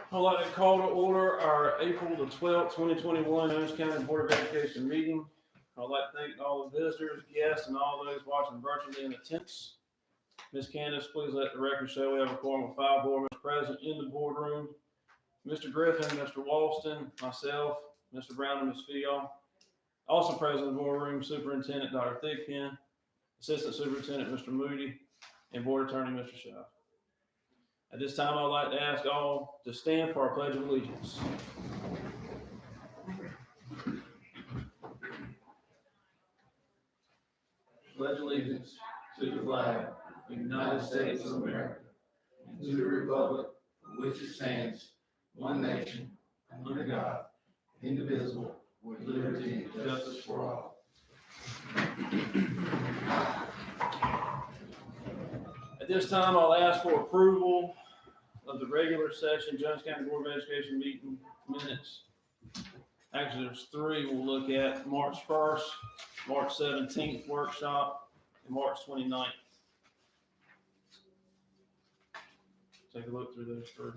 I'd like to call to order our April the 12th, 2021 Jones County Board of Education meeting. I'd like to thank all the visitors, guests, and all those watching virtually in attendance. Ms. Candace, please let the record show we have a quorum of 5 board members present in the boardroom. Mr. Griffin, Mr. Walston, myself, Mr. Brown, and Ms. Fial. Also present in the boardroom, Superintendent Dr. Thigpen, Assistant Superintendent Mr. Moody, and Board Attorney Mr. Shaw. At this time, I'd like to ask all to stand for our Pledge of Allegiance. Pledge allegiance to the flag of the United States of America and to the republic for which it stands, one nation, under God, indivisible, with liberty and justice for all. At this time, I'll ask for approval of the regular session Jones County Board of Education meeting minutes. Actually, there's 3 we'll look at: March 1st, March 17th workshop, and March 29th. Take a look through those 3.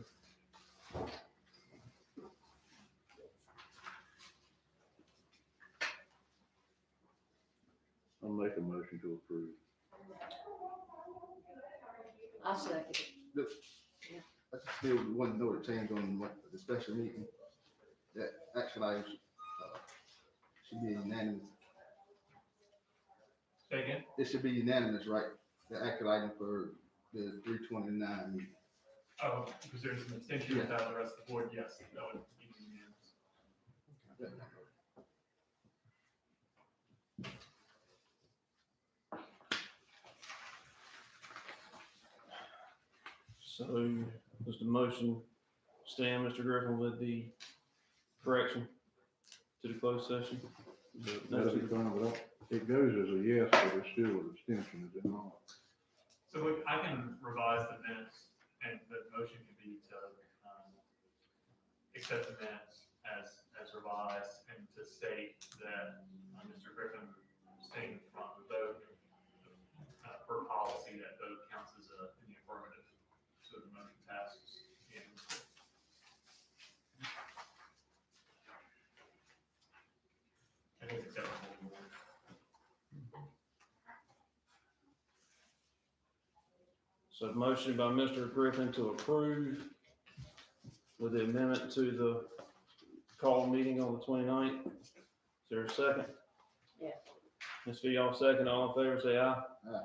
I'll make a motion to approve. I'll second it. I just still want to know the change on the special meeting. That action items should be unanimous. Second. It should be unanimous, right? The action item for the 329 meeting. Oh, because there's an abstention without the rest of the board, yes, that would be unanimous. So, does the motion stand, Mr. Griffin, with the correction to the closed session? That'll be fine, but it goes as a yes, but it's still an abstention, is it not? So look, I can revise the minutes, and the motion can be to accept the minutes as revised, and to state that Mr. Griffin abstained from the vote per policy. That vote counts as in the affirmative, so the motion passes. I think it's acceptable. So, motion by Mr. Griffin to approve with the amendment to the call meeting on the 29th. Is there a second? Yeah. Ms. Fial, second. All in favor, say aye. Aye.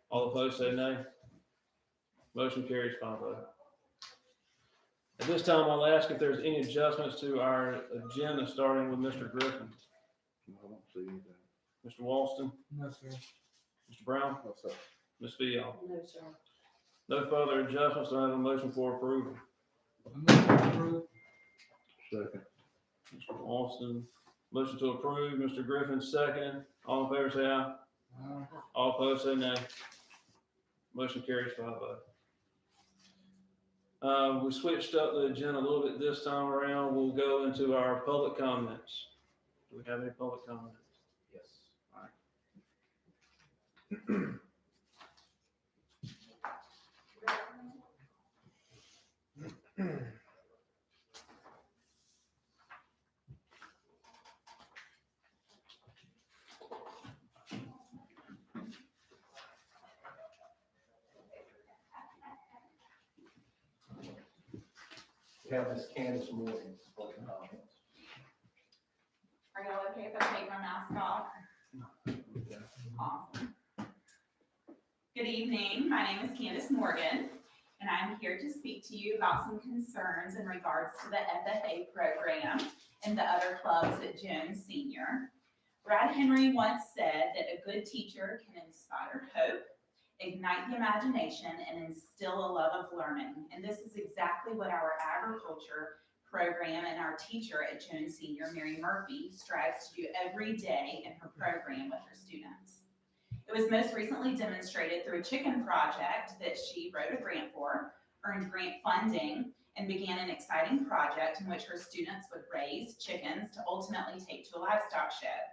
All opposed, say nay. Motion carries 5-0. At this time, I'll ask if there's any adjustments to our agenda, starting with Mr. Griffin. No, I don't see anything. Mr. Walston? No, sir. Mr. Brown? No, sir. Ms. Fial? No, sir. No further adjustments. Do I have a motion for approval? Second. Mr. Walston, motion to approve. Mr. Griffin, second. All in favor, say aye. All opposed, say nay. Motion carries 5-0. We switched up the agenda a little bit this time around. We'll go into our public comments. Do we have any public comments? Yes. All right. We have Miss Candace Morgan for comments. Are y'all okay if I take my mask off? Awesome. Good evening. My name is Candace Morgan, and I'm here to speak to you about some concerns in regards to the FFA program and the other clubs at Jones Senior. Brad Henry once said that a good teacher can inspire hope, ignite the imagination, and instill a love of learning. And this is exactly what our agriculture program and our teacher at Jones Senior, Mary Murphy, strives to do every day in her program with her students. It was most recently demonstrated through a chicken project that she wrote a grant for, earned grant funding, and began an exciting project in which her students would raise chickens to ultimately take to a livestock shed.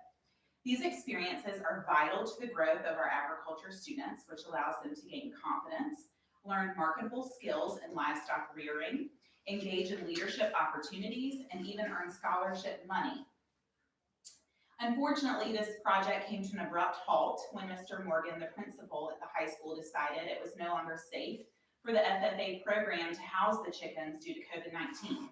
These experiences are vital to the growth of our agriculture students, which allows them to gain confidence, learn marketable skills in livestock rearing, engage in leadership opportunities, and even earn scholarship money. Unfortunately, this project came to an abrupt halt when Mr. Morgan, the principal at the high school, decided it was no longer safe for the FFA program to house the chickens due to COVID-19.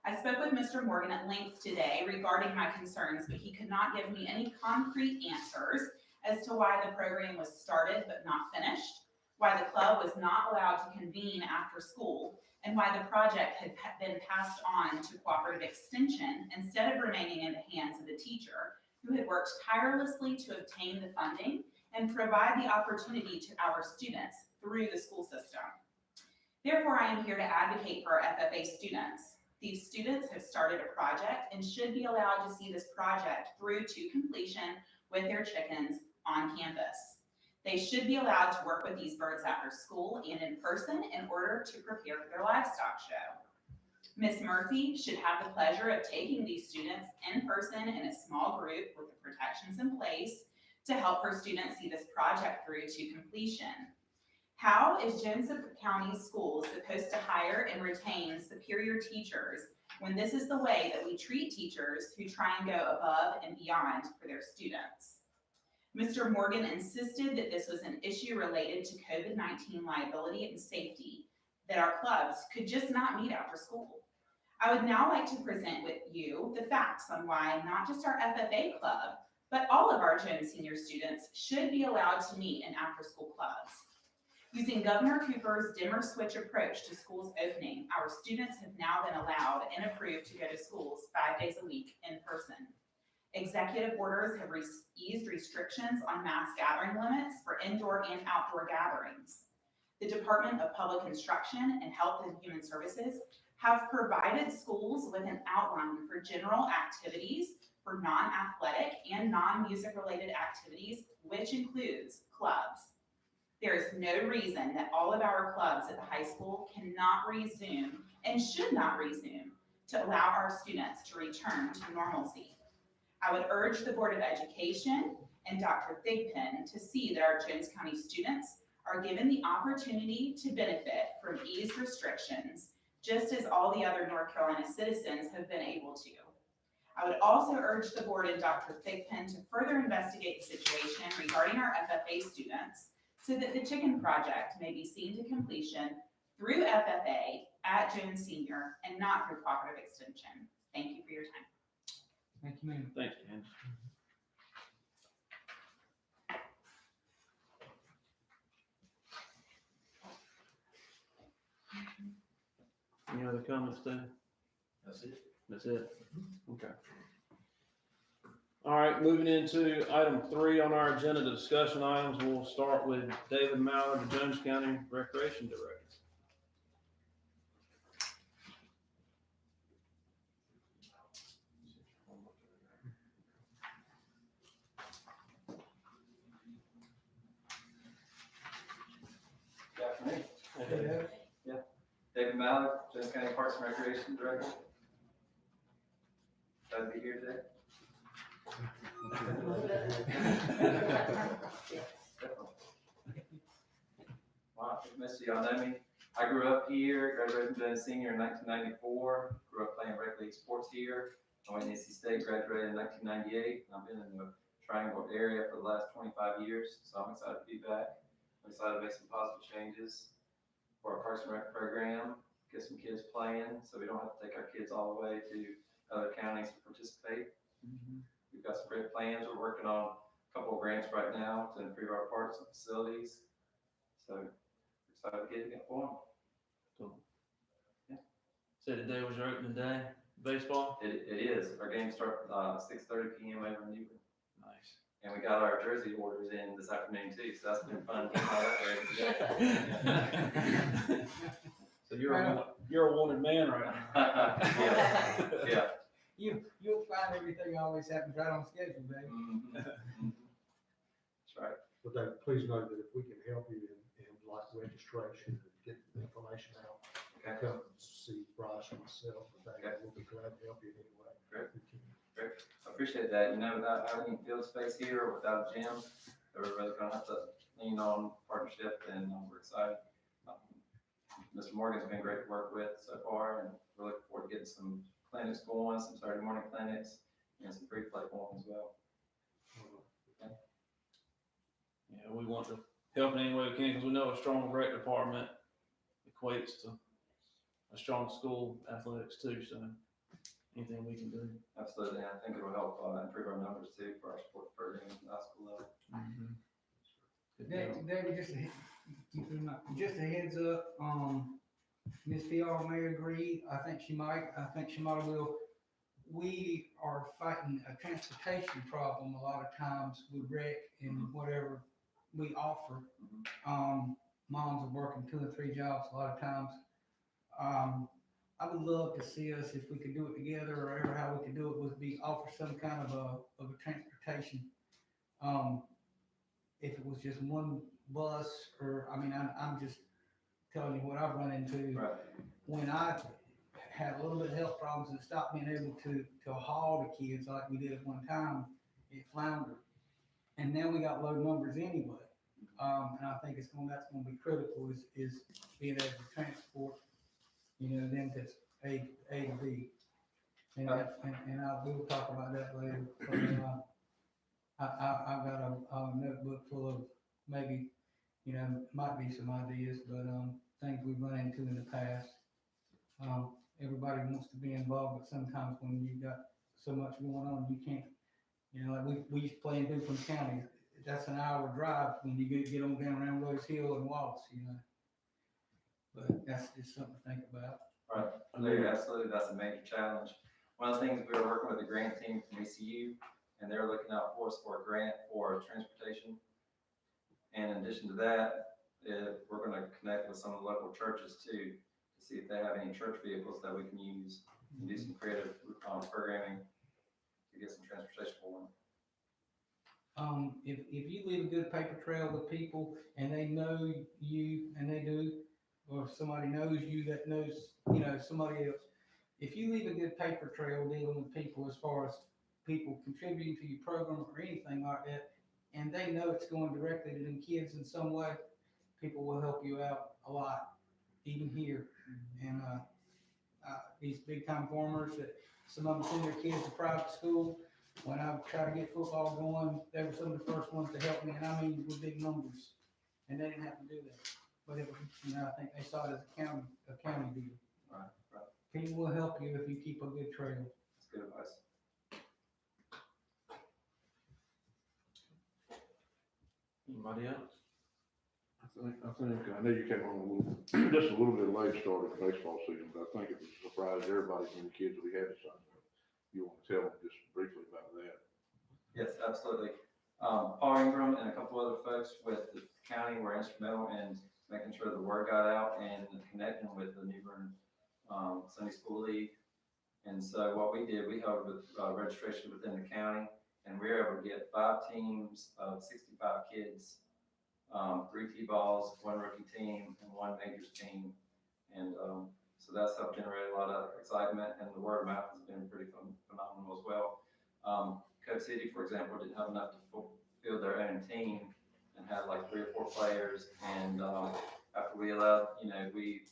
I spoke with Mr. Morgan at length today regarding my concerns, but he could not give me any concrete answers as to why the program was started but not finished, why the club was not allowed to convene after school, and why the project had been passed on to cooperative extension instead of remaining in the hands of the teacher who had worked tirelessly to obtain the funding and provide the opportunity to our students through the school system. Therefore, I am here to advocate for our FFA students. These students have started a project and should be allowed to see this project through to completion with their chickens on campus. They should be allowed to work with these birds after school and in person in order to prepare for their livestock show. Ms. Murphy should have the pleasure of taking these students in person in a small group with the protections in place to help her students see this project through to completion. How is Jones County Schools supposed to hire and retain superior teachers when this is the way that we treat teachers who try and go above and beyond for their students? Mr. Morgan insisted that this was an issue related to COVID-19 liability and safety, that our clubs could just not meet after school. I would now like to present with you the facts on why not just our FFA club, but all of our Jones senior students should be allowed to meet in after-school clubs. Using Governor Cooper's dimmer switch approach to schools opening, our students have now been allowed and approved to go to schools 5 days a week in person. Executive orders have eased restrictions on mass gathering limits for indoor and outdoor gatherings. The Department of Public Instruction and Health and Human Services have provided schools with an outline for general activities for non-athletic and non-music related activities, which includes clubs. There is no reason that all of our clubs at the high school cannot resume and should not resume to allow our students to return to normalcy. I would urge the Board of Education and Dr. Thigpen to see that our Jones County students are given the opportunity to benefit from eased restrictions, just as all the other North Carolina citizens have been able to. I would also urge the board and Dr. Thigpen to further investigate the situation regarding our FFA students so that the chicken project may be seen to completion through FFA at Jones Senior and not through cooperative extension. Thank you for your time. Thank you, ma'am. Thanks, Candace. Any other comments, Dan? That's it. That's it? Okay. All right, moving into item 3 on our agenda, the discussion items. We'll start with David Mallard, the Jones County Recreation Director. Good afternoon. Yeah, David Mallard, Jones County Parks and Recreation Director. Glad to be here today. Wow, most of y'all know me. I grew up here, graduated from Jones Senior in 1994, grew up playing rec league sports here. I went to NC State, graduated in 1998, and I've been in the Triangle area for the last 25 years, so I'm excited to be back. I'm excited to make some positive changes for our Parks and Rec program, get some kids playing, so we don't have to take our kids all the way to other counties to participate. We've got some great plans. We're working on a couple of grants right now to improve our parks and facilities. So we're excited to get it going. Cool. Yeah. So today was your opening day, baseball? It is. Our games start 6:30 p.m. over in Newbern. Nice. And we got our jersey orders in this afternoon too, so that's been fun. Getting all that ready. So you're a wanted man right now. Yeah. You'll find everything always happens right on schedule, Dave. That's right. But Dave, please know that if we can help you in like registration, and get the information out, Okay. come see Bryce or myself, or Dave, Okay. we'll be glad to help you in any way. Great. we can. Great. I appreciate that. You know, without having field space here or without a gym, we're really gonna have to lean on partnership, and we're excited. Mr. Morgan's been great to work with so far, and we're looking forward to getting some clinics going, some Saturday morning clinics, and some free play going as well. Yeah, we want to help in any way we can, because we know a strong rec department equates to a strong school athletics too, so anything we can do. Absolutely, I think it'll help improve our numbers too for our sports programs at the high school level. Good deal. David, just a heads up, Ms. Fiala may agree, I think she might will. We are fighting a transportation problem a lot of times with rec and whatever we offer. Moms are working 2 and 3 jobs a lot of times. I would love to see us, if we could do it together, or ever how we could do it, would be offer some kind of a transportation. If it was just one bus, or, I mean, I'm just telling you what I've run into. Right. When I had a little bit of health problems and stopped being able to haul the kids like we did at one time, it floundered. And now we got low numbers anyway. And I think that's gonna be critical, is being able to transport, them to A to B. And we'll talk about that later. I've got a notebook full of maybe, might be some ideas, but, things we've run into in the past. Everybody wants to be involved, but sometimes when you've got so much going on, you can't, like we used to play in Duplin County. That's an hour drive when you get on down around Rose Hill and Wallace, But that's just something to think about. Right, yeah, absolutely, that's a major challenge. One of the things, we were working with the grant team from ECU, and they're looking out for us for a grant for transportation. And in addition to that, we're gonna connect with some of the local churches too, to see if they have any church vehicles that we can use and do some creative programming to get some transportation for them. If you leave a good paper trail with people and they know you, and they do, or if somebody knows you that knows, somebody else, if you leave a good paper trail dealing with people, as far as people contributing to your program or anything like that, and they know it's going directly to them kids in some way, people will help you out a lot, even here. And these big time farmers that some of them send their kids to private school. When I try to get football going, they were some of the first ones to help me, and I mean with big numbers. And they didn't have to do that, but it was, I think they saw it as a county deal. Right. People will help you if you keep a good trail. That's good advice. Anybody else? I know you came on just a little bit late started the baseball season, but I think it surprised everybody when the kids we had to sign up. You want to tell them just briefly about that? Yes, absolutely. Paul Ingram and a couple other folks with the county were instrumental in making sure the word got out and connecting with the New Bern Sunday School League. And so what we did, we held with registration within the county, and we were able to get 5 teams of 65 kids, 3 T-balls, 1 rookie team, and 1 majors team. And so that's helped generate a lot of excitement, and the word of mouth has been pretty phenomenal as well. Code City, for example, didn't have enough to field their own team and had like 3 or 4 players. And after we allowed, we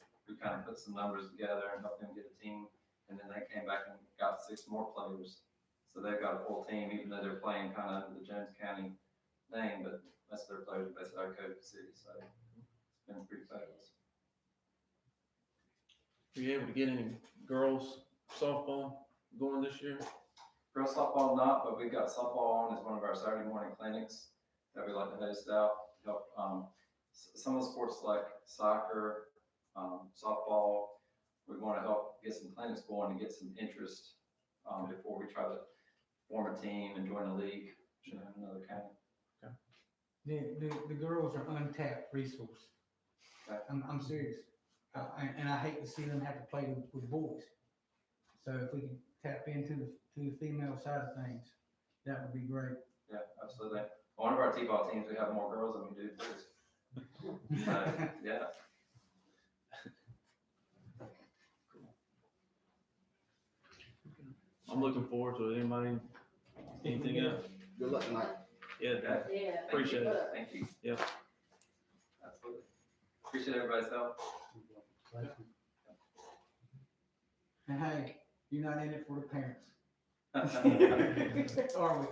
kind of put some numbers together and helped them get a team. And then they came back and got 6 more players. So they've got a full team, even though they're playing kind of under the Jones County name, but most of their players are based out of Code City. So it's been pretty fabulous. Were you able to get any girls softball going this year? Girls softball not, but we've got softball on as one of our Saturday morning clinics that we like to host out to help some of the sports like soccer, softball. We want to help get some clinics going and get some interest before we try to form a team and join a league in another county. The girls are untapped resource. Okay. I'm serious. And I hate to see them have to play with boys. So if we can tap into the female side of things, that would be great. Yeah, absolutely. On one of our T-ball teams, we have more girls than we do boys. Yeah. I'm looking forward to it. Anybody, anything else? Good luck tonight. Yeah, Dad. Yeah. Appreciate it. Thank you. Yep. Absolutely. Appreciate everybody's help. Thank you. And hey, you're not in it for the parents. So, Are we?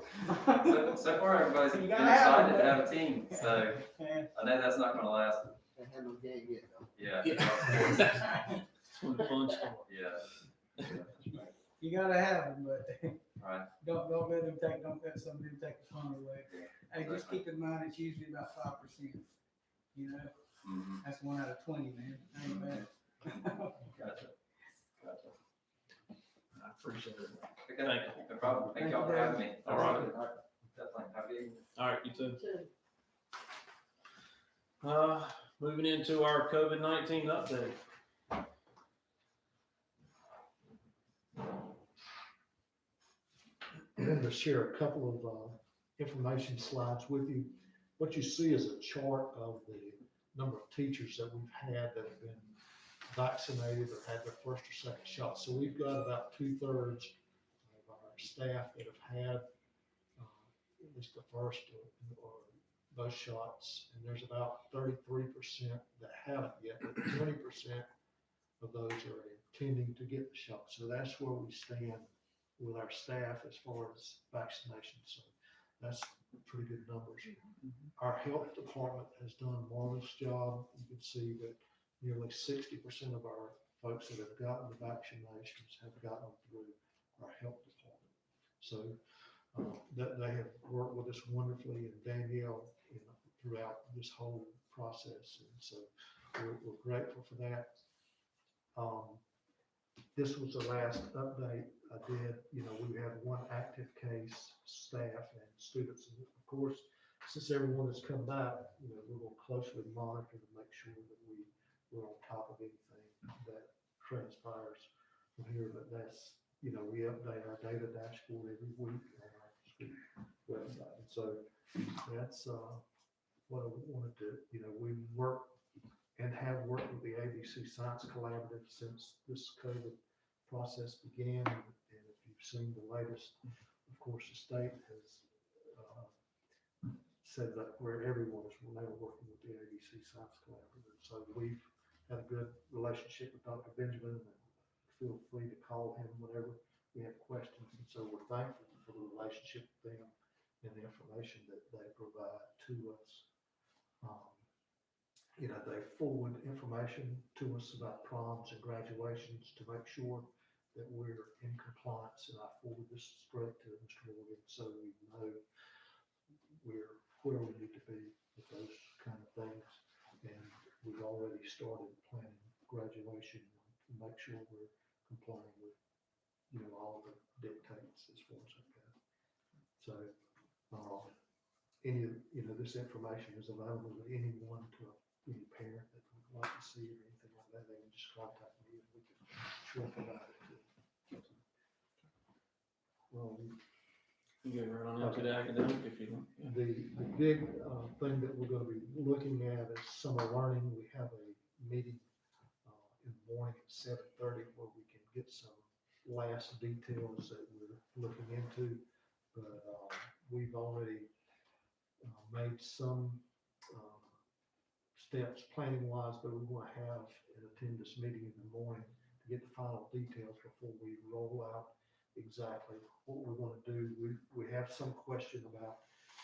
so far, everybody's You been gotta have excited it. to have a team, so Yeah. I know that's not gonna last. Can't have no game yet, though. Yeah. It's when the fun starts. Yeah. You gotta have them, but Right. don't let some of them take the fun away. Hey, just keep in mind, it's usually about 5%. You know, Mhm. that's 1 out of 20, man. That ain't bad. Gotcha. Gotcha. I appreciate it. Okay, Thank you. no problem. Thank y'all for having me. All right. Definitely. Have a good evening. All right, you too. Two. Moving into our COVID-19 update. I'm going to share a couple of information slides with you. What you see is a chart of the number of teachers that we've had that have been vaccinated or had their first or second shot. So we've got about 2/3 of our staff that have had at least the first or those shots, and there's about 33% that haven't yet, but 20% of those are intending to get the shot. So that's where we stand with our staff as far as vaccination. So that's pretty good numbers. Our health department has done a marvelous job. You can see that nearly 60% of our folks that have gotten the vaccinations have gotten them through our health department. So that they have worked with us wonderfully, and Danielle, throughout this whole process. And so we're grateful for that. This was the last update I did. We have one active case, staff and students. And of course, since everyone has come back, we're going to closely monitor to make sure that we're on top of anything that transpires from here. But that's, we update our data dashboard every week on our school website. And so that's what I wanted to, we work and have worked with the ABC Science Collaborative since this COVID process began. And if you've seen the latest, of course, the state has said that where everyone is now working with the ABC Science Collaborative. So we've had a good relationship with Dr. Benjamin, and feel free to call him whenever we have questions. And so we're thankful for the relationship with them and the information that they provide to us. They forward information to us about proms and graduations to make sure that we're in compliance, and I forward this straight to Mr. Morgan so we know we're where we need to be with those kind of things. And we've already started planning graduation to make sure we're complying with, all the dictates as far as that goes. So, this information is available to anyone, to any parent that would like to see it or anything like that. They can just contact me and we can sure provide it to them. Well, You get right on into the academic if you want. Yeah. the big thing that we're going to be looking at is summer learning. We have a meeting in the morning at 7:30 where we can get some last details that we're looking into. But we've already made some steps planning wise, but we want to have and attend this meeting in the morning to get the final details before we roll out exactly what we're going to do. We have some question about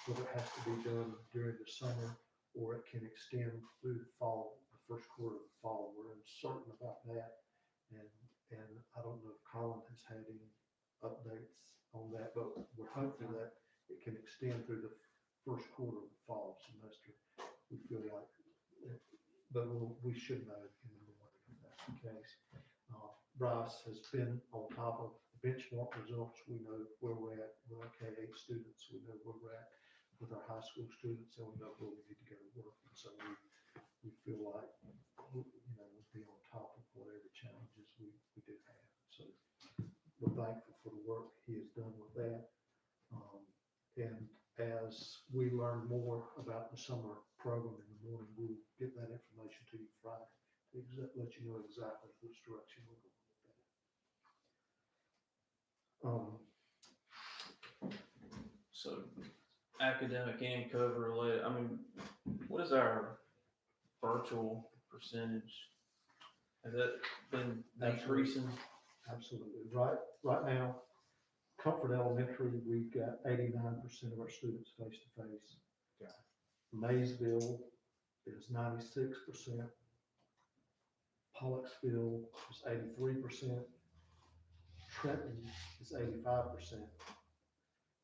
whether it has to be done during the summer or it can extend through the fall, the first quarter of the fall. We're uncertain about that. And I don't know if Colin has had any updates on that, but we're hoping that it can extend through the first quarter of the fall semester. We feel like, but we should know in the morning if that's the case. Bryce has been on top of the benchmark results. We know where we're at with our K-8 students. We know where we're at with our high school students, and we know where we need to go to work. And so we feel like, we'll be on top of whatever challenges we do have. So we're thankful for the work he has done with that. And as we learn more about the summer program in the morning, we'll get that information to you Friday to let you know exactly which direction we're going with that. So academic and COVID related, what is our virtual percentage Has that been Absolutely. decreasing? Absolutely. Right now, Comfort Elementary, we've got 89% of our students face-to-face. Okay. Maysville is 96%. Pollocksville is 83%. Trenton is 85%.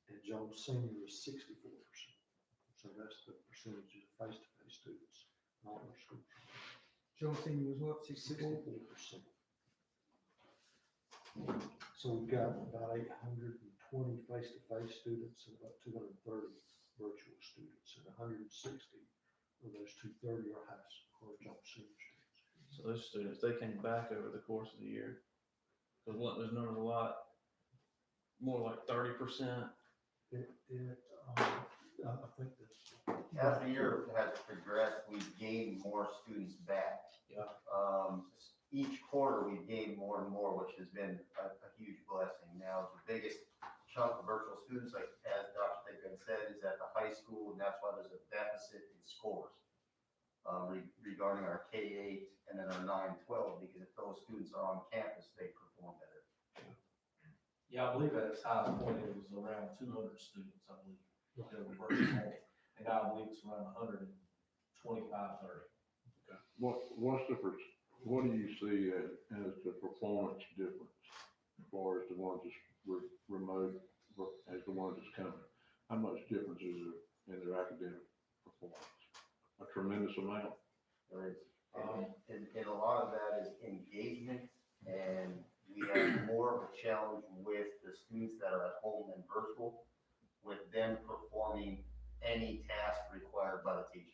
And Jones Senior is 64%. So that's the percentage of face-to-face students in all our schools. Joe Senior was what, 64? 64%. So we've got about 820 face-to-face students and about 230 virtual students, and 160 of those 230 are high school or Jones Senior students. So those students, they came back over the course of the year. Because there's not a lot, more like 30%. I think that's. As the year has progressed, we've gained more students back. Yeah. Each quarter, we've gained more and more, which has been a huge blessing. Now, the biggest chunk of virtual students, like as Dr. Thigpen said, is at the high school, and that's why there's a deficit in scores regarding our K-8 and then our 9-12, because if those students are on campus, they perform better. Yeah, I believe at its highest point, it was around 200 students, I believe, that were virtual. And now I believe it's around 125, 30. What do you see as the performance difference as far as the ones that's remote as the ones that's coming? How much difference is there in their academic performance? A tremendous amount. There is. And a lot of that is engagement, and we have more of a challenge with the students that are at home and virtual, with them performing any task required by the teacher.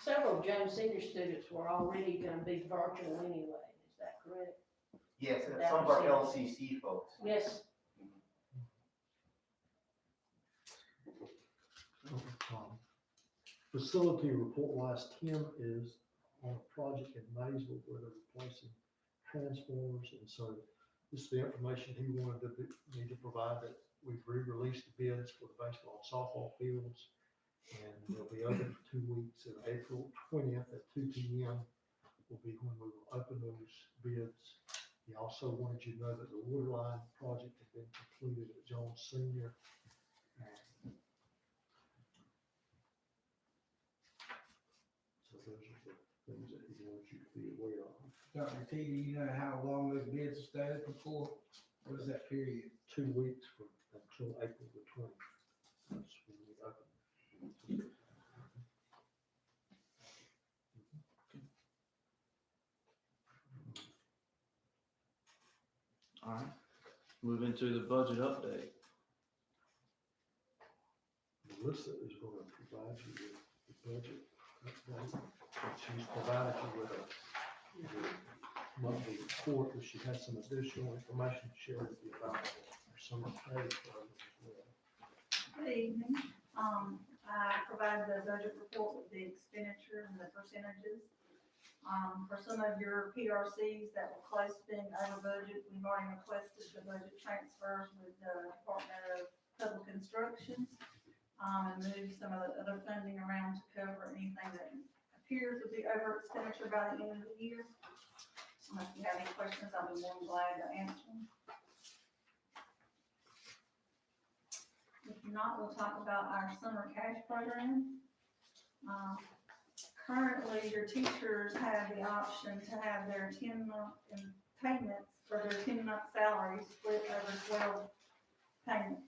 Several Jones Senior students were already gonna be virtual anyway, is that correct? Yes, and some of our LCC folks. Yes. Facility report wise, Tim is on a project in Maysville where they're replacing transformers, and so this is the information he wanted me to provide, that we've re-released the bids for the baseball and softball fields, and they'll be open for 2 weeks, and April 20th at 2 p.m. will be when we will open those bids. He also wanted you to know that the water line project had been completed at Jones Senior. So those are the things that he wants you to be aware of. Dr. T, do you know how long those bids will stay open for? What is that period? 2 weeks until April the 20th. That's when we open. All right. Move into the budget update. Melissa is going to provide you with the budget update. She's provided you with a monthly report, but she has some additional information to share with you about our summer pay program as well. Good evening. I provided the budget report with the expenditure and the percentages. For some of your PRCs that were close to being over budget, we've already requested the budget transfers with the Department of Public Instruction, and moved some of the other funding around to cover anything that appears to be over expenditure by the end of the year. So if you have any questions, I'll be more than glad to answer them. If not, we'll talk about our summer cash program. Currently, your teachers have the option to have their 10-month payments for their 10-month salaries split over 12 payments,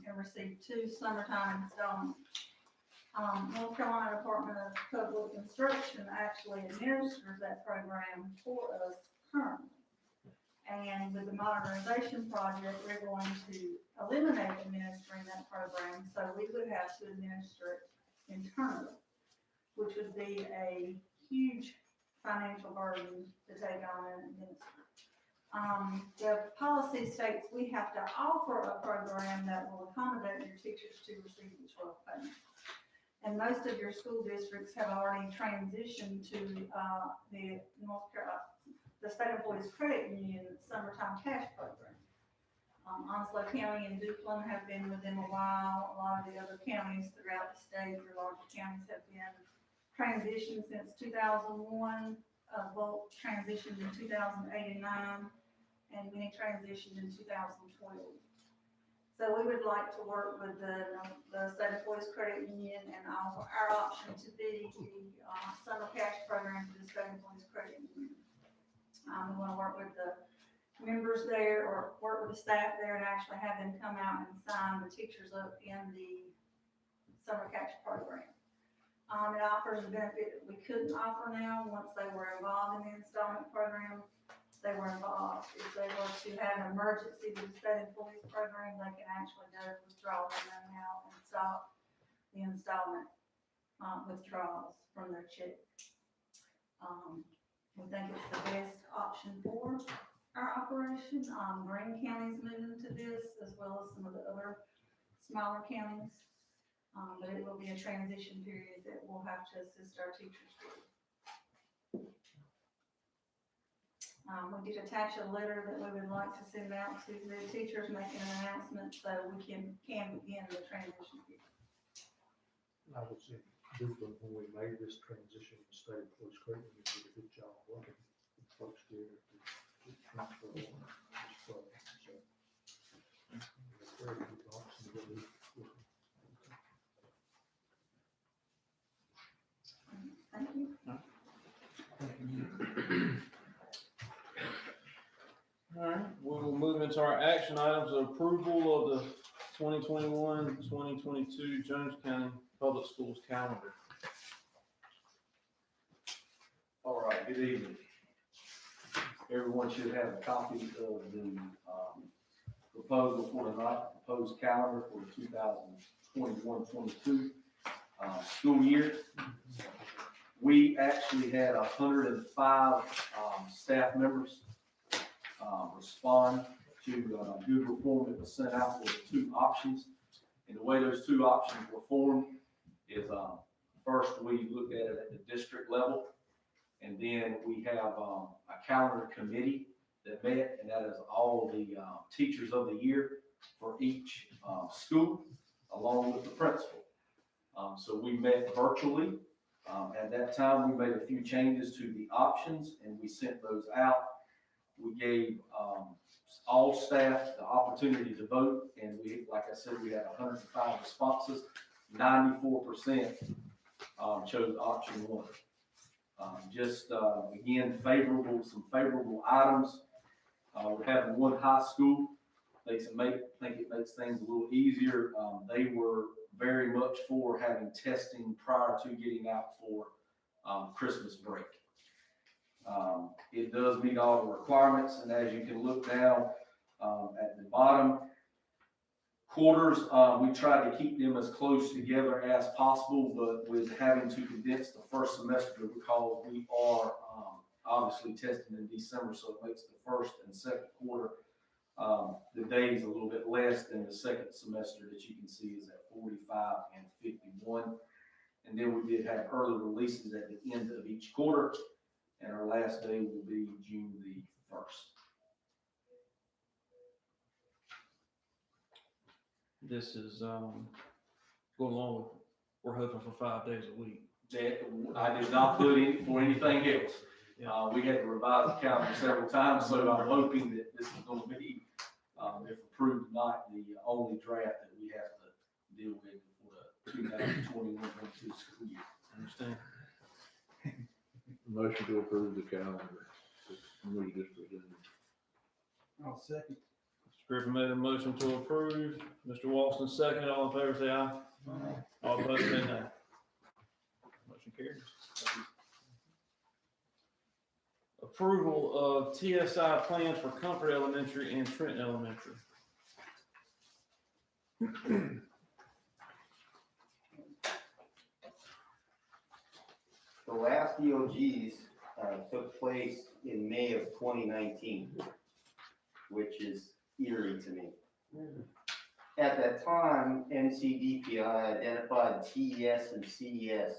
and receive 2 summertime installments. North Carolina Department of Public Instruction actually administers that program for us currently. And with the modernization project, we're going to eliminate administering that program, so we would have to administer it internally, which would be a huge financial burden to take on and administer. The policy states we have to offer a program that will accommodate your teachers to receive the 12 payments. And most of your school districts have already transitioned to the North Carolina, the State Employees Credit Union summertime cash program. Onslow County and Duplin have been with them a while. A lot of the other counties throughout the state, the larger counties have been transitioned since 2001. Volt transitioned in 2008 and 9, and many transitioned in 2012. So we would like to work with the State Employees Credit Union and offer our option to be the summer cash program for the State Employees Credit Union. We want to work with the members there, or work with the staff there, and actually have them come out and sign the teachers up in the summer cash program. It offers a benefit that we couldn't offer now. Once they were involved in the installment program, they were involved. If they were to have an emergency with the State Employees Program, they can actually go withdraw their money out and stop the installment withdrawals from their check. We think it's the best option for our operation. Green County's moving to this, as well as some of the other smaller counties. But it will be a transition period that we'll have to assist our teachers with. We did attach a letter that we would like to send out to the teachers, making an announcement so we can begin the transition period. I was in Dublin when we made this transition, the State Employees Credit Union did a good job working with folks there to transfer on this program. So, it's very good option to do. Thank you. All right, we'll move into our action items of approval of the 2021-2022 Jones County Public Schools calendar. All right, good evening. Everyone should have a copy of the proposal for the proposed calendar for the 2021-22 school year. We actually had 105 staff members respond to a Google form that was sent out with 2 options. And the way those 2 options were formed is first we look at it at the district level, and then we have a calendar committee that met, and that is all the teachers of the year for each school, along with the principal. So we met virtually. At that time, we made a few changes to the options, and we sent those out. We gave all staff the opportunity to vote, and we, like I said, we had 105 responses. 94% chose option 1. Again, some favorable items. We're having one high school. Think it makes things a little easier. They were very much for having testing prior to getting out for Christmas break. It does meet all the requirements, and as you can look down at the bottom, quarters, we tried to keep them as close together as possible, but with having to condense the first semester because we are obviously testing in December, so it makes the first and second quarter the days a little bit less than the second semester that you can see is at 45 and 51. And then we did have early releases at the end of each quarter, and our last day will be June the 1st. This is going along with, we're hoping for 5 days a week. That I did not put in for anything else. We had to revise the calendar several times, so I'm hoping that this is going to be, if approved, not the only draft that we have to deal with for the 2021-22 school year. Understand? Motion to approve the calendar. We just presented. I'll second. Mr. Griffin made a motion to approve. Mr. Walston seconded. All in favor say aye. Aye. All opposed say nay. Motion carries. Approval of TSI plans for Comfort Elementary and Trent Elementary. The last EOGs took place in May of 2019, which is eerie to me. At that time, NCDPI identified TES and CES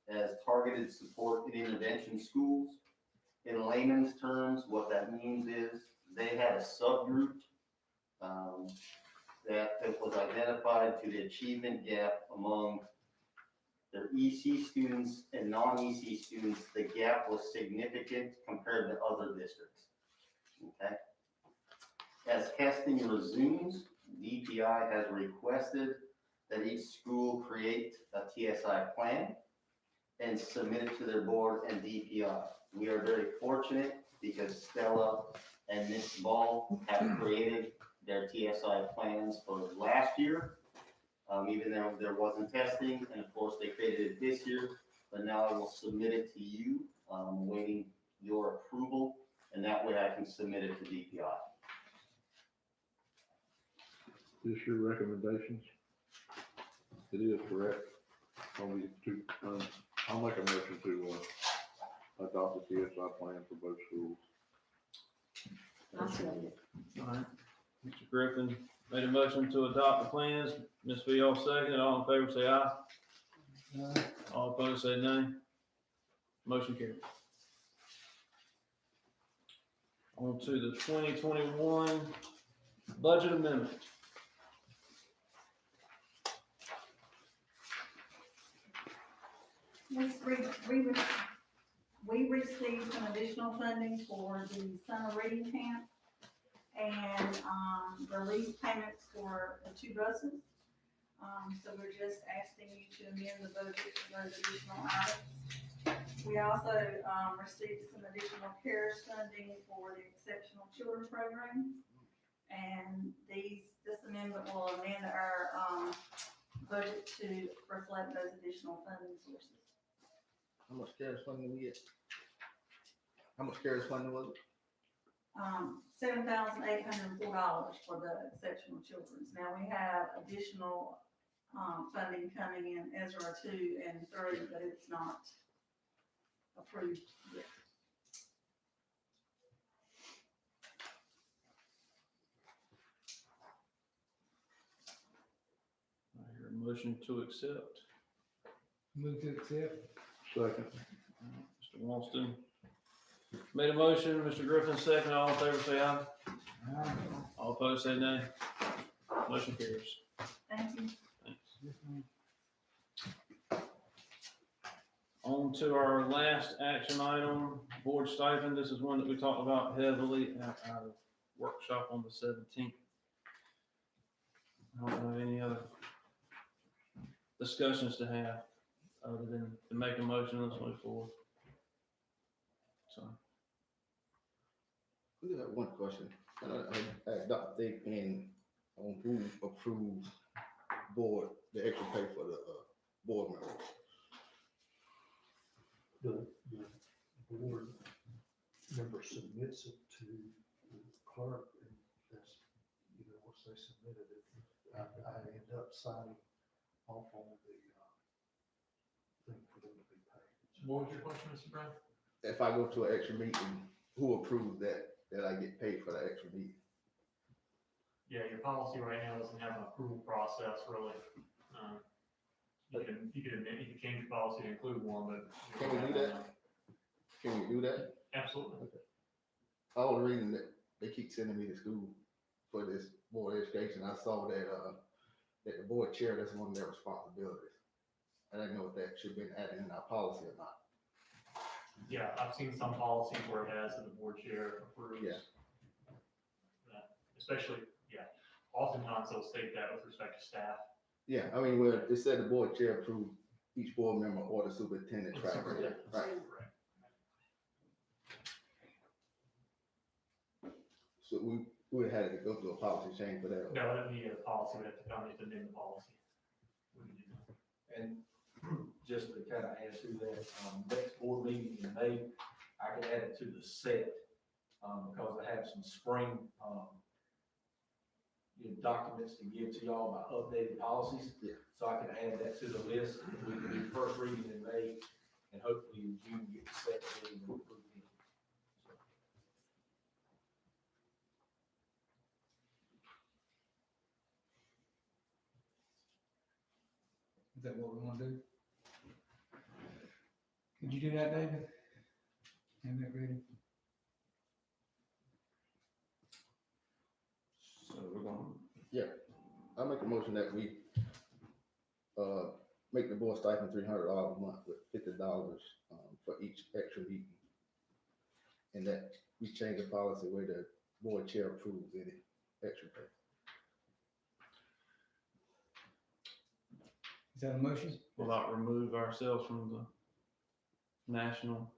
as targeted support and intervention schools. In layman's terms, what that means is they had a subgroup that it was identified to the achievement gap among their EC students and non-EC students. The gap was significant compared to other districts. Okay. As testing resumes, DPI has requested that each school create a TSI plan and submit it to their board and DPI. We are very fortunate because Stella and Miss Ball have created their TSI plans for last year, even though there wasn't testing, and of course they created it this year, but now I will submit it to you, waiting your approval, and that way I can submit it to DPI. Is your recommendations? It is correct. Only two, I'll make a motion to, adopt the TSI plan for both schools. I said it. All right. Mr. Griffin made a motion to adopt the plans. Ms. Vial seconded. All in favor say aye. All opposed say nay. Motion carried. On to the 2021 budget amendment. We received some additional funding for the summer reading camp and, the lease payments for the 2 buses. So we're just asking you to amend the budget for those additional items. We also, received some additional CARES funding for the Exceptional Children Program. And this amendment will amend our, budget to reflect those additional funding sources. How much CARES funding we get? How much CARES funding was it? $7,804 for the Exceptional Children's. Now we have additional, funding coming in Ezra 2 and 3, but it's not approved yet. I hear a motion to accept. Move to accept. Second. Mr. Walston made a motion. Mr. Griffin second. All in favor say aye. All opposed say nay. Motion carries. Thank you. On to our last action item, board stipend. This is one that we talked about heavily at our workshop on the 17th. I don't know any other discussions to have other than to make a motion. Let's move forward. So, We do have one question. I asked Dr. Thigpen on who approves board, the extra pay for the, board members. The board member submits it to the clerk, and that's, once they submitted it, I end up signing off on the, thing for them to be paid. What was your question, Mr. Brown? If I go to an extra meeting, who approves that I get paid for the extra meeting? Yeah, your policy right now doesn't have an approval process really. You could admit, you could change your policy to include one, but. Can we do that? Can we do that? Absolutely. I was reading that they keep sending me to school for this board education. I saw that, that the board chair, that's one of their responsibilities. I didn't know if that should have been added in our policy or not. Yeah, I've seen some policies where it has that the board chair approves. Yeah. That. Especially, oftentimes they'll state that with respect to staff. Yeah, I mean, well, it said the board chair approved each board member or the superintendent track. Superintendent, Right. correct. So we would have had to go through a policy change for that. No, the policy would have to come into the new policy. And just to kind of add to that, next board meeting in May, I can add it to the set, because I have some spring, documents to give to y'all about updated policies. Yeah. So I can add that to the list, and we can do first reading in May, and hopefully in June get the second reading approved. Is that what we want to do? Could you do that, David? Have that ready? so we're going I make a motion that we, make the board stipend $300 a month with $50, for each extra meeting. And that we change the policy where the board chair approves any extra pay. Is that a motion? Will not remove ourselves from the national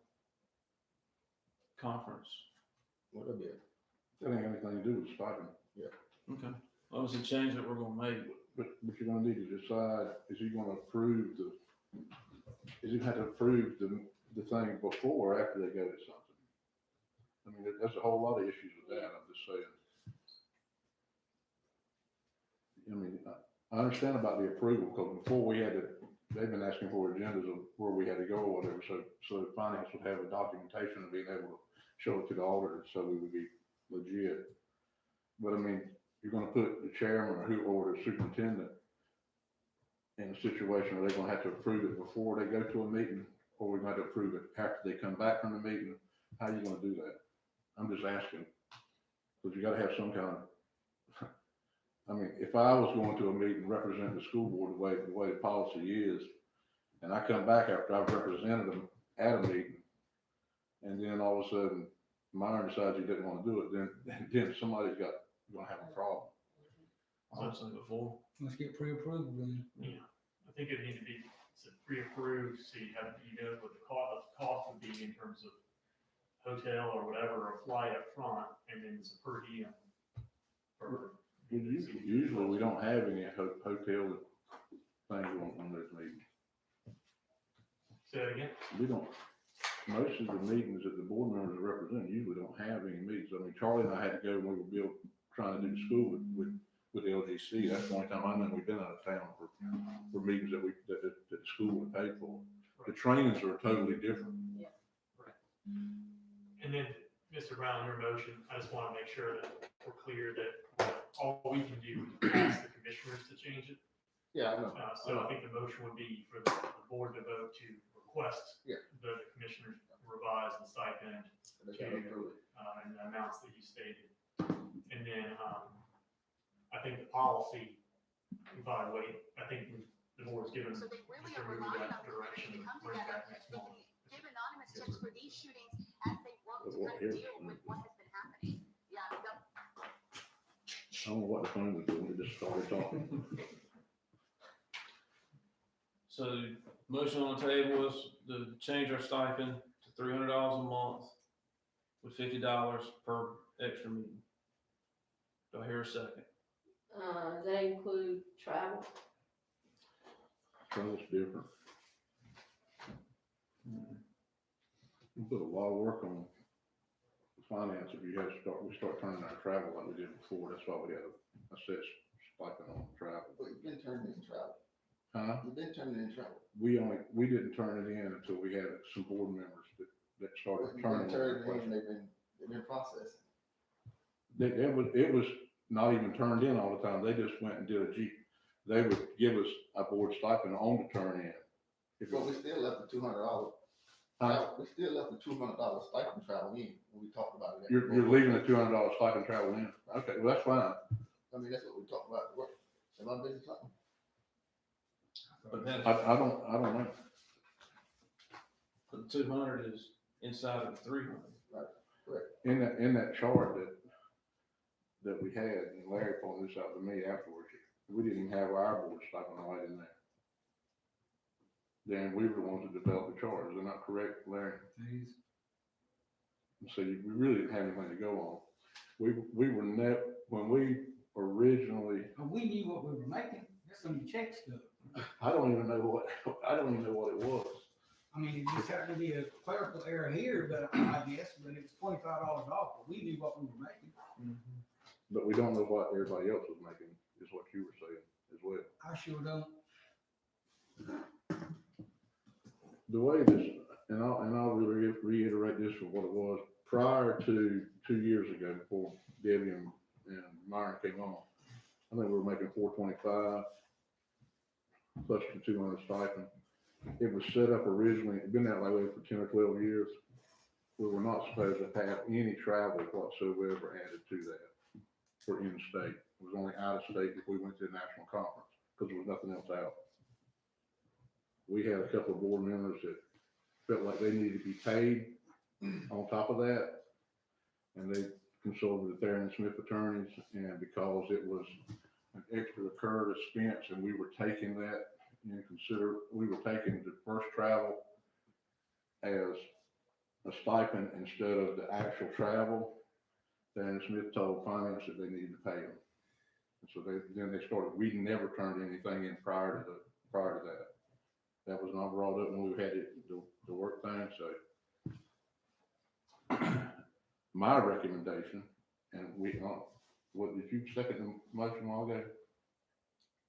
conference. What'll be it? That ain't got anything to do with stipend. Okay. Well, it's a change that we're gonna make. But you're gonna need to decide, is he gonna approve is he gonna have to approve the thing before or after they go to something? I mean, there's a whole lot of issues with that, I'm just saying. I mean, I understand about the approval, because before we had to, they've been asking for agendas of where we had to go or whatever, so finance would have a documentation of being able to show it to the auditor, so we would be legit. But I mean, you're gonna put the chairman or the superintendent in a situation where they're gonna have to approve it before they go to a meeting, or we're gonna have to approve it after they come back from the meeting. How are you gonna do that? I'm just asking, because you gotta have some kind of, I mean, if I was going to a meeting representing the school board the way the policy is, and I come back after I've represented them at a meeting, and then all of a sudden Myron decides he didn't wanna do it, then somebody's gonna have a problem. I've said before. Let's get pre-approval then. Yeah, I think it need to be pre-approved, so you know what the cost would be in terms of hotel or whatever, or flight up front, and then it's a per diem. Usually we don't have any hotel things on those meetings. Say that again? We don't, most of the meetings that the board members represent usually don't have any meetings. I mean, Charlie and I had to go when we were trying to do the school with the LGC. That's the only time I know we've been out of town for meetings that the school would pay for. The trainings are totally different. And then, Mr. Brown, your motion, I just want to make sure that we're clear that all we can do is ask the commissioners to change it. Yeah, I know. So I think the motion would be for the board to vote to request Yeah. the commissioners revise the stipend They gotta approve it. and the amounts that you stated. And then, I think the policy, evaluate, I think the board's given So they really Mr. are Moody relying that on the direction, community to come bring it together. back next They month. can give anonymous tips for these shootings as they work to kind of deal with what has been happening. Yeah, I don't know what the phone was doing, we just started talking. So motion on the table is to change our stipend to $300 a month with $50 per extra meeting. Do I hear a second? Does that include travel? Travel's different. We put a lot of work on finance if you have we start turning our travel like we did before. That's why we had a set stipend on travel. But you've been turning in travel. Huh? You've been turning in travel. We didn't turn it in until we had some board members that started You've turning. been turning in, they've been processing. It was not even turned in all the time. They just went and did a G. They would give us a board stipend on the turn in. But we still left the $200. We still left the $200 stipend travel in when we talked about it. You're leaving the $200 stipend travel in. Okay, well, that's fine. I mean, that's what we talked about at work. Am I missing something? But then, I don't know. the 200 is inside of the 300. In that chart that we had, and Larry pointed this out to me afterwards, we didn't even have our board stipend right in there. Then we were the ones that developed the chart. Is that not correct, Larry? Please. So we really didn't have anything to go on. We were when we originally, But we knew what we were making. That's some check stuff. I don't even know what it was. I mean, it just happened to be a clerical error here, but I guess, but it was $25 off, but we knew what we were making. But we don't know what everybody else was making, is what you were saying as well. I sure don't. The way this, and I'll reiterate this for what it was, prior to 2 years ago, before Debbie and Myron came on, I think we were making $425 plus the 200 stipend. It was set up originally, it'd been that way for 10 or 12 years. We were not supposed to have any travel whatsoever added to that for in-state. was only out of state if we went to a national conference, because there was nothing else out. We had a couple of board members that felt like they needed to be paid on top of that, and they consulted the Theron and Smith attorneys, and because it was an extra incurred expense, and we were taking that we were taking the first travel as a stipend instead of the actual travel, Theron and Smith told finance that they needed to pay them. And so then they started, we never turned anything in prior to that. That was not brought up when we had the work thing, so. My recommendation, and what, did you second the motion while ago?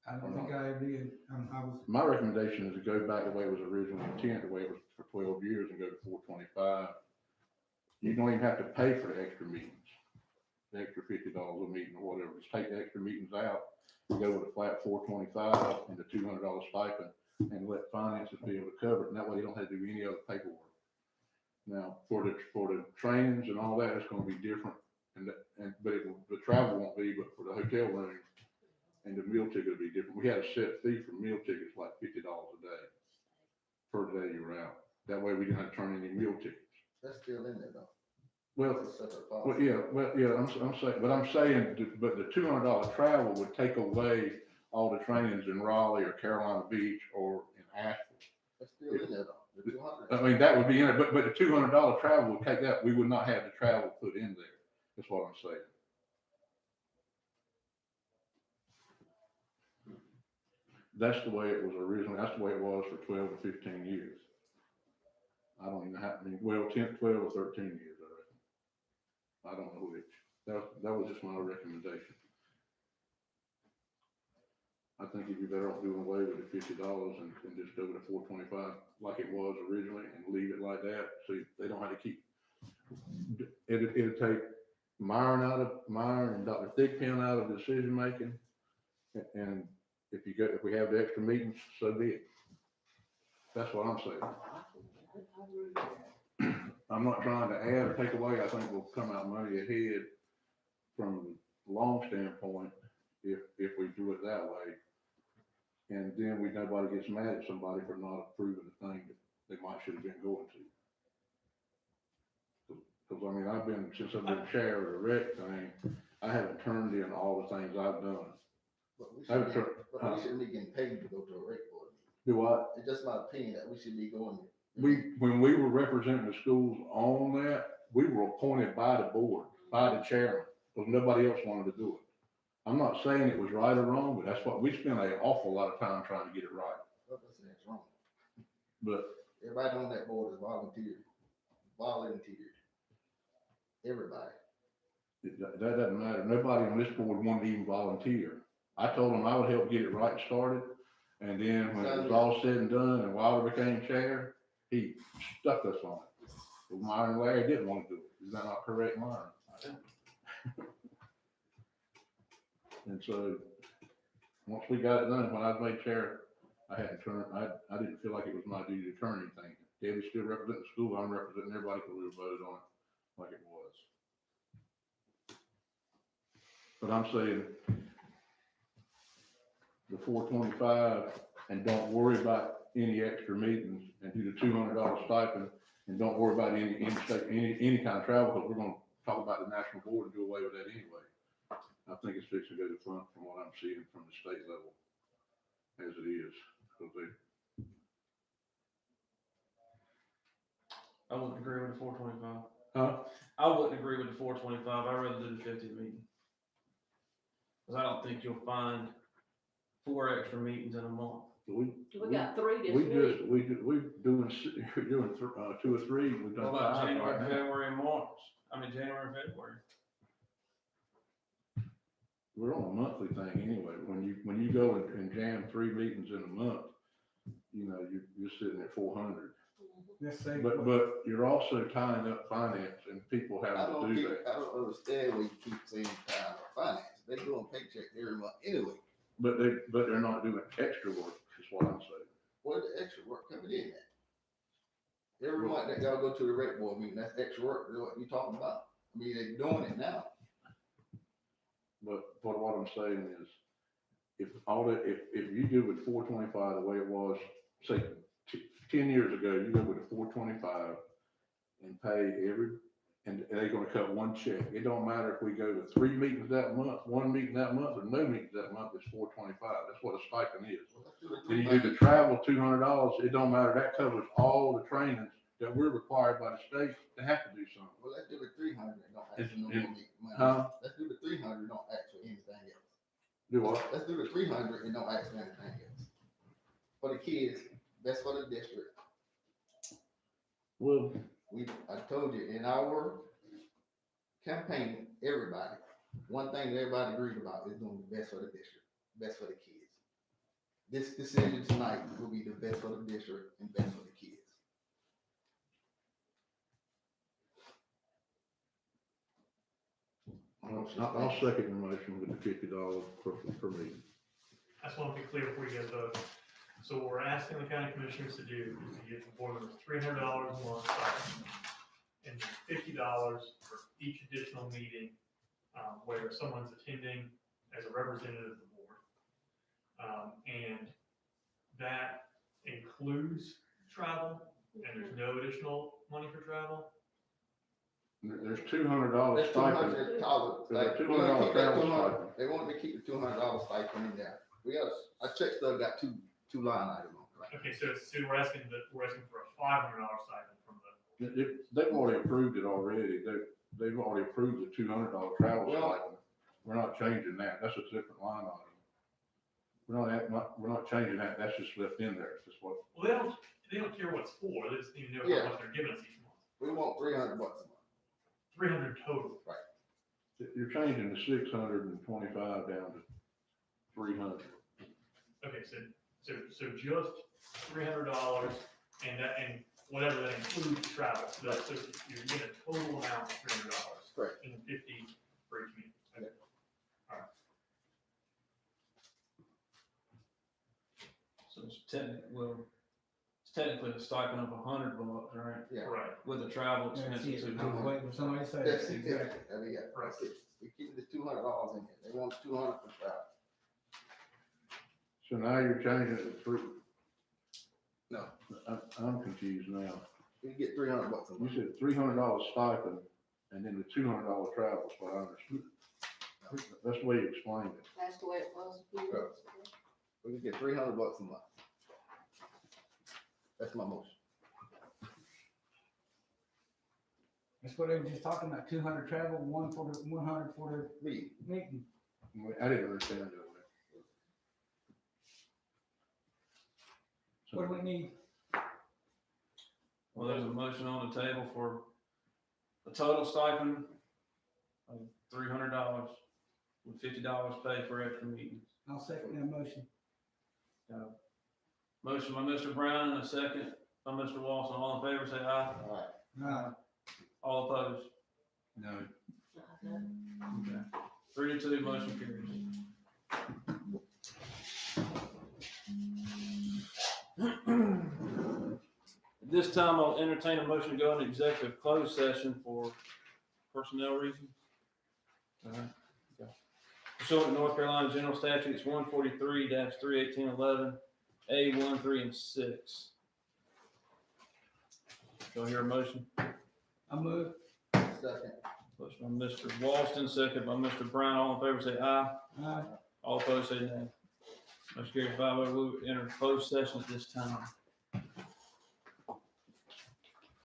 I don't think I did. I was, My recommendation is to go back the way it was originally intended, the way it was for 12 years, and go to 425. You don't even have to pay for the extra meetings, the extra $50 a meeting or whatever. Just take the extra meetings out, and go with a flat 425 and the $200 stipend, and let finances be able to cover it. And that way you don't have to do any other paperwork. Now, for the trainings and all that, it's going to be different, but the travel won't be, but for the hotel room and the meal ticket will be different. We had a set fee for meal tickets, like $50 a day per day you're out. That way we didn't have to turn any meal tickets. That's still in there though. Well, It's a separate well, policy. yeah, I'm saying, but the $200 travel would take away all the trainings in Raleigh or Carolina Beach or in Asheville. That's still in there though. The 200. I mean, that would be in it, but the $200 travel would take that, we would not have the travel put in there, that's what I'm saying. That's the way it was originally, that's the way it was for 12 to 15 years. I don't even have, 10, 12 or 13 years, I reckon. I don't know which. That was just my recommendation. I think you'd be better off doing away with the $50 and just go to 425 like it was originally and leave it like that. So they don't have to keep, it'll take Myron and Dr. Thigpen out of decision making. And if we have the extra meetings, so be it. That's what I'm saying. I'm not trying to add or take away. I think we'll come out money ahead from the long standpoint if we do it that way. And then nobody gets mad at somebody for not approving the thing that they might should have been going to. Because I mean, since I've been chair of the rec thing, I haven't turned in all the things I've done. But we shouldn't be getting paid to go to a rec board meeting. Do what? It's just my opinion that we should be going. When we were representing the schools on that, we were appointed by the board, by the chairman, because nobody else wanted to do it. I'm not saying it was right or wrong, but that's what we spent an awful lot of time trying to get it right. That's wrong. But everybody on that board is volunteered. Everybody. That doesn't matter. Nobody on this board wanted to even volunteer. I told them I would help get it right started. And then when it was all said and done and Wilder became chair, he stuck us on it. But Myron and Larry didn't want to do it. Is that not correct, Myron? And so once we got it done, when I was made chair, I didn't feel like it was my duty to turn anything. Debbie's still representing the school. I'm representing everybody because we voted on it like it was. But I'm saying the 425 and don't worry about any extra meetings and do the $200 stipend and don't worry about any kind of travel because we're going to talk about the national board and do away with that anyway. I think it's fixing to go to the front from what I'm seeing from the state level as it is. I wouldn't agree with the 425. Huh? I wouldn't agree with the 425. I'd rather do the 50 meeting. Because I don't think you'll find 4 extra meetings in a month. We got 3 this week. We're doing 2 or 3. We've done What about 5 January, right now. February, and March? January and February. We're on a monthly thing anyway. When you go and jam 3 meetings in a month, you're sitting at 400. But you're also tying up finance and people having to do that. I don't understand why you keep saying tying up finance. They're doing paycheck every month anyway. But they're not doing extra work, is what I'm saying. Where's the extra work coming in at? Every month that y'all go to the rec board meeting, that's extra work. What you talking about? I mean, they're doing it now. But what I'm saying is, if you do with 425 the way it was, say, 10 years ago, you go with a 425 and pay and they're gonna cut one check. It don't matter if we go to 3 meetings that month, 1 meeting that month, or no meetings that month, it's 425. That's what a stipend is. Then you do the travel, $200, it don't matter, that covers all the trainings that we're required by the state to have to do something. Well, let's do the 300 and don't ask for no It's- more money. Huh? Let's do the 300 and don't ask for anything else. Do what? Let's do the 300 and don't ask for anything else. For the kids, that's for the district. Well, I told you, in our campaign, everybody, one thing that everybody agreed about is doing the best for the district, best for the kids. This decision tonight will be the best for the district and best for the kids. I'll second the motion with the $50 per meeting. I just want to be clear before you guys vote. So what we're asking the county commissioners to do is to give the board members $300 a month stipend and $50 for each additional meeting where someone's attending as a representative of the board. And that includes travel, and there's no additional money for travel. There's $200 That's stipend. $200. There's Like, a we gonna $200 keep that travel 200. stipend. They wanted to keep the $200 stipend in there. I checked, still got two line items on it. Okay, so we're asking for a $500 stipend from the. They've already approved it already. They've already approved the $200 travel Well- stipend. We're not changing that. That's a different line item. We're not changing that. That's just left in there. It's just what. Well, they don't care what it's for. They just need to know Yeah. how much they're giving us each month. We want $300 a month. 300 total. You're changing the 625 down to 300. Okay, so just $300 and whatever that includes travel. So you're getting a total amount of $300. Correct. And 50 for each meeting. Okay. All right. So it's technically a stipend of 100 bucks, right? Yeah. Right. With the travel That's expenses. it. I was waiting for somebody to say That's that. it. Exactly. I mean, yeah, that's it. We keep the $200 in there. They want 200 for travel. So now you're changing it to 3. No. I'm confused now. We get $300 a You month. said $300 stipend and then the $200 travel is what I understood. That's the way you explained it. That's the way it was. We can get $300 a month. That's my motion. That's what they were just talking about, 200 travel, 100 for Me. the meeting. I didn't understand that. What do we need? Well, there's a motion on the table for a total stipend of $300 with $50 paid for extra meetings. I'll second that motion. Motion by Mr. Brown and a second by Mr. Walson. All in favor, say aye. All right. All opposed? No. Okay. 3-2, motion carries. At this time, I'll entertain a motion to go into executive closed session for personnel reasons. All right. Okay. Pursuant to North Carolina General Statutes 143-31811, A 1, 3, and 6. Do I hear a motion? I move. Second. Motion by Mr. Walston, second by Mr. Brown. All in favor, say aye. Aye. All opposed, say nay. Motion carries 5-0. We will enter closed session at this time.